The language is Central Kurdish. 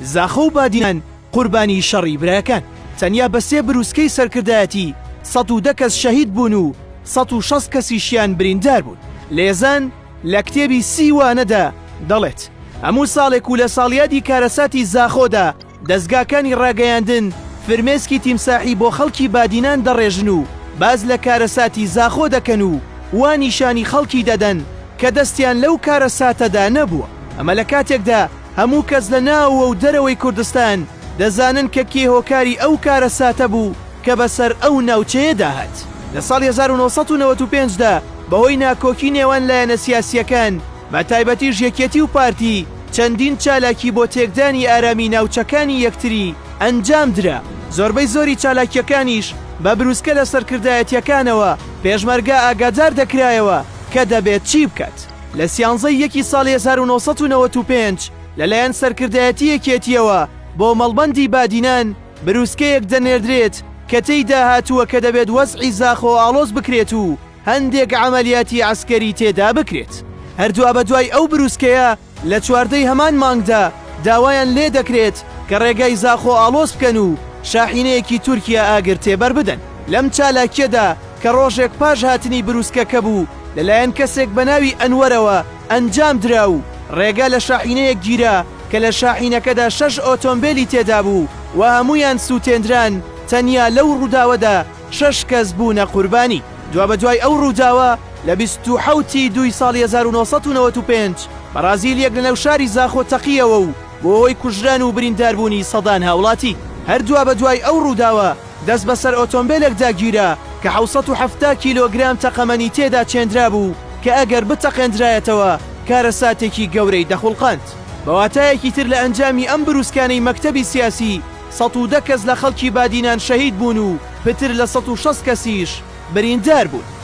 زاخۆ و بادینان قوربانی شەڕی برایەکان. تەنیا بە 3 بروسکەی سەرکردایەتی 110 کەس شەهید بوون و 160 کەسیشیان بریندار بوون. لێزان لە کتێبی سیوانەدا دەڵێت هەموو ساڵێک و لە ساڵیادی کارەساتی زاخۆدا دەستگاکانی ڕاگەیاندن فرمێسکی تیمساحی بۆ خەڵکی بادینان دەڕێژن و باز لە کارەساتی زاخۆ دەکەن و وا نیشانی خەڵکی دەدەن کە دەستیان لەو کارەساتەدا نەبووە. ئەمە لە کاتێکدا هەموو کەس لە ناوە و دەرەوەی کوردستان دەزانن کە کێ هۆکاری ئەو کارەساتە بوو کە بەسەر ئەو ناوچەیەدا هات. لە ساڵی 1995دا بەهۆی ناکۆکی نێوان لایەنە سیاسیەکان بە تایبەتیش یەکێتی و پارتی چەندین چالاکی بۆ تێکدانی ئارامی ناوچەکانی یەکتری ئەنجام درا. زۆربەی زۆری چالاکیەکانیش بە بروسکە لە سەرکردایەتیەکانەوە پێشمەرگە ئاگادار دەکرایەوە کە دەبێت چی بکات. لە 13 ساڵی 1995 لەلایەن سەرکردایەتی یەکێتیەوە بۆ مەڵبەندی بادینان بروسکەیەک دەنێردرێت کە تێیدا هاتووە کە دەبێت وەزعی زاخۆ ئاڵۆز بکرێت و هەندێک عەمەلیاتی عەسکەری تێدا بکرێت. هەردووە بە دوای ئەو بروسکەیە لە 14 هەمان مانگدا داوایان لێ دەکرێت کە ڕێگای زاخۆ ئاڵۆز بکەن و شاحینەیەکی تورکیا ئاگر تێبەر بدەن. لەم چالاکیەدا کە ڕۆژێک پاش هاتنی بروسکەکە بوو لەلایەن کەسێک بە ناوی ئەنوەرەوە ئەنجام درا و ڕێگا لە شاحینەیەک گیرا کە لە شاحینەکەدا 6 ئۆتۆمبیلی تێدا بوو و هەمویان سووتێنران. تەنیا لەو ڕووداوەدا 6 کەس بوونە قوربانی. بە دوای ئەو ڕووداوە لە 27 دوای ساڵی 1995 بەرازیلیەک لەنێو شاری زاخۆ تەقیەوە و بۆ هۆی کوژران و برینداربوونی سەدان هاوڵاتی. هەردووە بە دوای ئەو ڕووداوە دەست بەسەر ئۆتۆمبیلێکدا گیرا کە 770 کیلۆگرام تەقەمەنی تێدا چێندرا بوو کە ئەگەر بتەقێندرایەتەوە کارەساتێکی گەورەی دەخوڵقاند. بەواتایەکی تر لە ئەنجامی ئەم بروسکانەی مەکتەبی سیاسی 110 کەس لە خەڵکی بادینان شەهید بوون و پتر لە 160 کەسیش بریندار بوون.